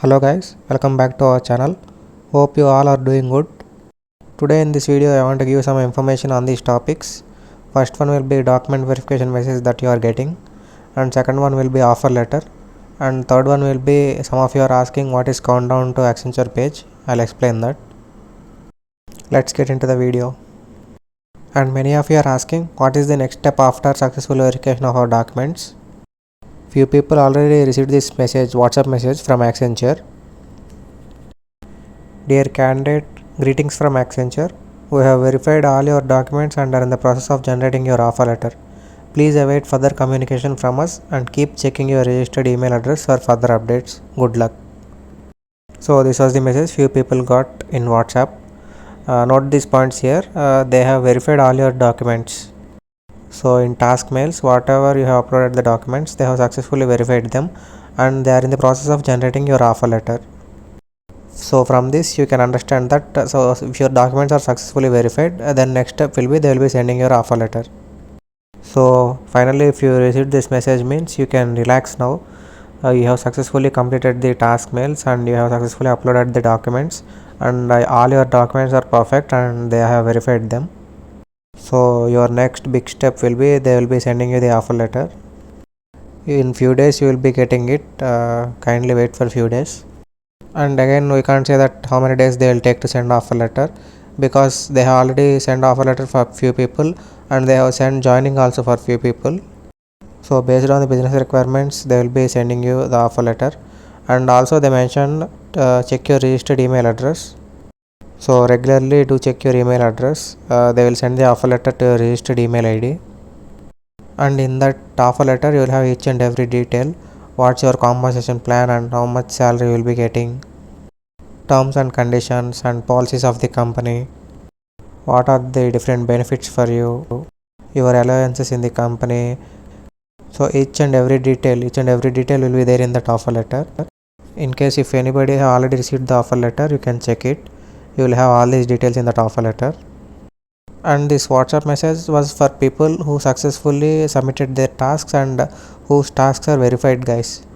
Hello guys, welcome back to our channel. Hope you all are doing good. Today in this video I want to give you some information on these topics. First one will be document verification message that you are getting, and second one will be offer letter, and third one will be some of you are asking what is countdown to Accenture page. I'll explain that. Let's get into the video. And many of you are asking what is the next step after successful verification of our documents. Few people already received this message, WhatsApp message from Accenture. Dear candidate, greetings from Accenture. We have verified all your documents and are in the process of generating your offer letter. Please await further communication from us and keep checking your registered email address for further updates. Good luck. So this was the message few people got in WhatsApp. Note these points here. They have verified all your documents. So in task mails, whatever you have uploaded the documents, they have successfully verified them and they are in the process of generating your offer letter. So from this you can understand that so if your documents are successfully verified, then next step will be they will be sending your offer letter. So finally, if you received this message means you can relax now. You have successfully completed the task mails and you have successfully uploaded the documents, and all your documents are perfect and they have verified them. So your next big step will be they will be sending you the offer letter. In few days you will be getting it. Kindly wait for few days. And again, we can't say that how many days they will take to send offer letter, because they have already sent offer letter for few people and they have sent joining also for few people. So based on the business requirements, they will be sending you the offer letter. And also they mentioned check your registered email address. So regularly do check your email address. They will send the offer letter to your registered email ID, and in that offer letter you will have each and every detail. What's your compensation plan and how much salary you will be getting, terms and conditions and policies of the company, what are the different benefits for you, your allowances in the company. So each and every detail will be there in that offer letter. In case if anybody have already received the offer letter, you can check it. You will have all these details in that offer letter. And this WhatsApp message was for people who successfully submitted their tasks and whose tasks are verified, guys.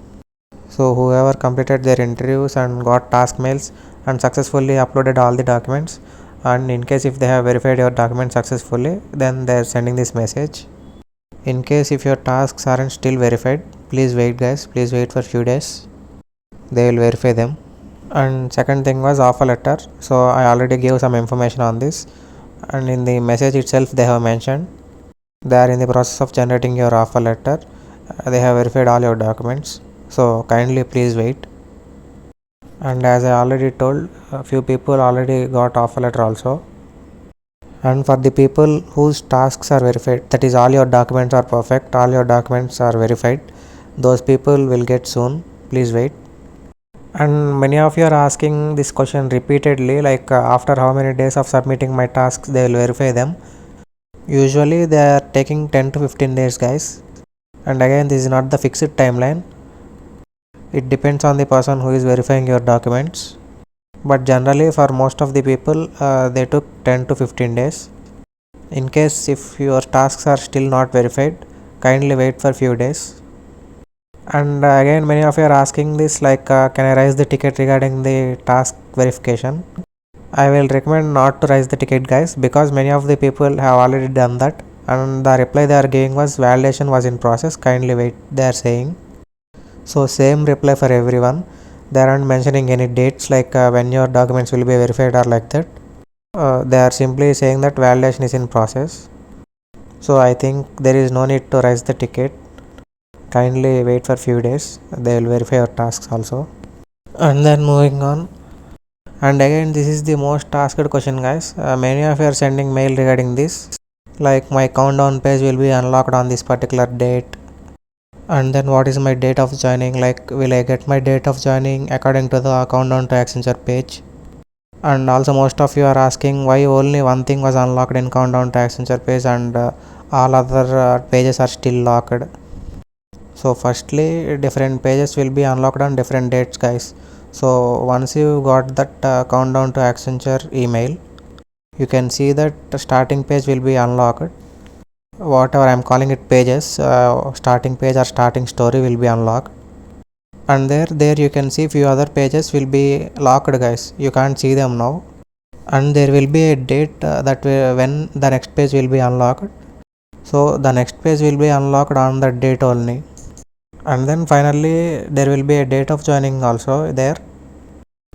So whoever completed their interviews and got task mails and successfully uploaded all the documents, and in case if they have verified your document successfully, then they are sending this message. In case if your tasks aren't still verified, please wait guys, please wait for few days. They will verify them. And second thing was offer letter. So I already gave some information on this, and in the message itself they have mentioned they are in the process of generating your offer letter. They have verified all your documents, so kindly please wait. And as I already told, a few people already got offer letter also. And for the people whose tasks are verified, that is all your documents are perfect, all your documents are verified, those people will get soon. Please wait. And many of you are asking this question repeatedly, like after how many days of submitting my tasks they will verify them. Usually they are taking 10 to 15 days, guys. And again, this is not the fixed timeline. It depends on the person who is verifying your documents. But generally for most of the people, they took 10 to 15 days. In case if your tasks are still not verified, kindly wait for few days. And again, many of you are asking this, like can I raise the ticket regarding the task verification? I will recommend not to raise the ticket, guys, because many of the people have already done that, and the reply they are giving was validation was in process, kindly wait, they are saying. So same reply for everyone. They aren't mentioning any dates like when your documents will be verified or like that. They are simply saying that validation is in process. So I think there is no need to raise the ticket. Kindly wait for few days. They will verify your tasks also. And then moving on. And again, this is the most asked question, guys. Many of you are sending mail regarding this. Like my countdown page will be unlocked on this particular date. And then what is my date of joining? Like will I get my date of joining according to the countdown to Accenture page? And also most of you are asking why only one thing was unlocked in countdown to Accenture page and all other pages are still locked. So firstly, different pages will be unlocked on different dates, guys. So once you got that countdown to Accenture email, you can see that the starting page will be unlocked. Whatever I am calling it pages, starting page or starting story will be unlocked. and there you can see few other pages will be locked guys, you can't see them now, and there will be a date when the next page will be unlocked. So the next page will be unlocked on that date only, and then finally there will be a date of joining also there,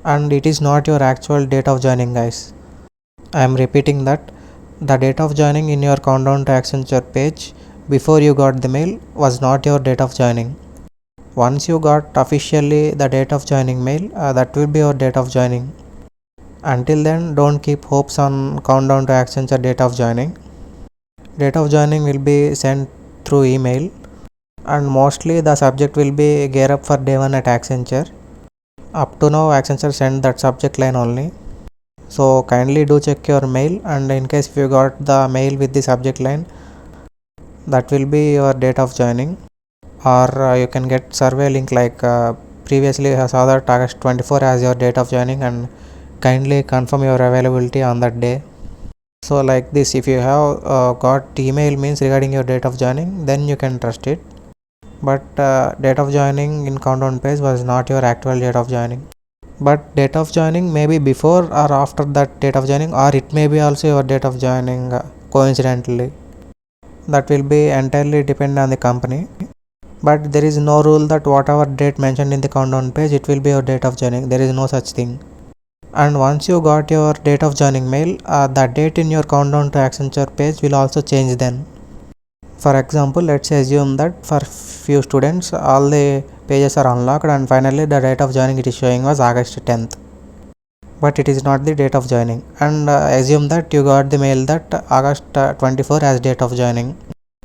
and it is not your actual date of joining guys. I am repeating that the date of joining in your countdown to Accenture page before you got the mail was not your date of joining. Once you got officially the date of joining mail, that will be your date of joining. Until then, don't keep hopes on countdown to Accenture date of joining. Date of joining will be sent through email, and mostly the subject will be gear up for day 1 at Accenture. Up to now Accenture sent that subject line only, so kindly do check your mail, and in case if you got the mail with the subject line, that will be your date of joining. Or you can get survey link like previously I saw that August 24 as your date of joining, and kindly confirm your availability on that day. So like this, if you have got email means regarding your date of joining, then you can trust it, but date of joining in countdown page was not your actual date of joining. But date of joining may be before or after that date of joining, or it may be also your date of joining coincidentally. That will be entirely depend on the company, but there is no rule that whatever date mentioned in the countdown page it will be your date of joining. There is no such thing. And once you got your date of joining mail, the date in your countdown to Accenture page will also change then. For example, let's assume that for few students all the pages are unlocked, and finally the date of joining it is showing was August 10th, but it is not the date of joining, and assume that you got the mail that August 24 as date of joining.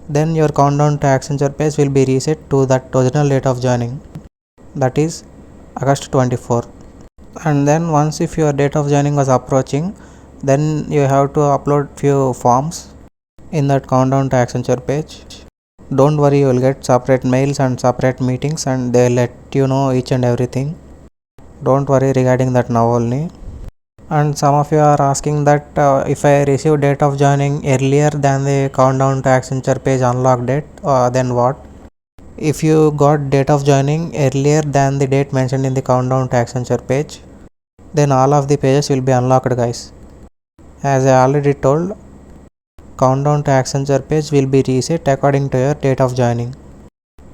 Then your countdown to Accenture page will be reset to that original date of joining, that is August 24. And then once if your date of joining was approaching, then you have to upload few forms in that countdown to Accenture page. Don't worry, you will get separate mails and separate meetings, and they will let you know each and everything. Don't worry regarding that now only. And some of you are asking that if I receive date of joining earlier than the countdown to Accenture page unlock date, then what? If you got date of joining earlier than the date mentioned in the countdown to Accenture page, then all of the pages will be unlocked guys. As I already told, countdown to Accenture page will be reset according to your date of joining.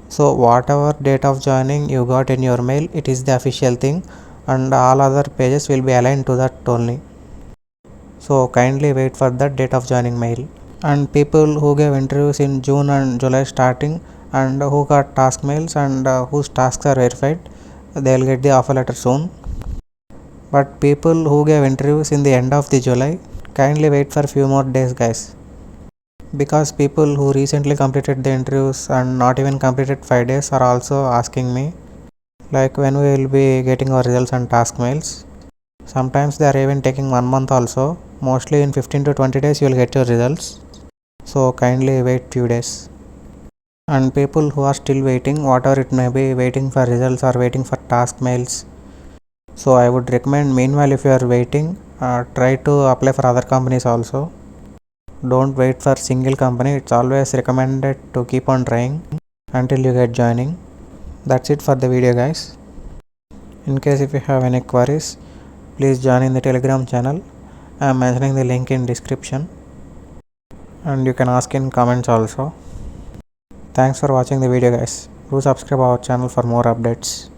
So whatever date of joining you got in your mail, it is the official thing, and all other pages will be aligned to that only. So kindly wait for that date of joining mail. And people who gave interviews in June and July starting, and who got task mails, and whose tasks are verified, they will get the offer letter soon. But people who gave interviews in the end of the July, kindly wait for few more days guys, because people who recently completed the interviews and not even completed 5 days are also asking me like when we will be getting our results and task mails. Sometimes they are even taking 1 month also. Mostly in 15 to 20 days you will get your results, so kindly wait few days. And people who are still waiting, whatever it may be, waiting for results or waiting for task mails, so I would recommend meanwhile if you are waiting, try to apply for other companies also. Don't wait for single company, it's always recommended to keep on trying until you get joining. That's it for the video guys. In case if you have any queries, please join in the Telegram channel. I am mentioning the link in description, and you can ask in comments also. Thanks for watching the video guys. Do subscribe our channel for more updates.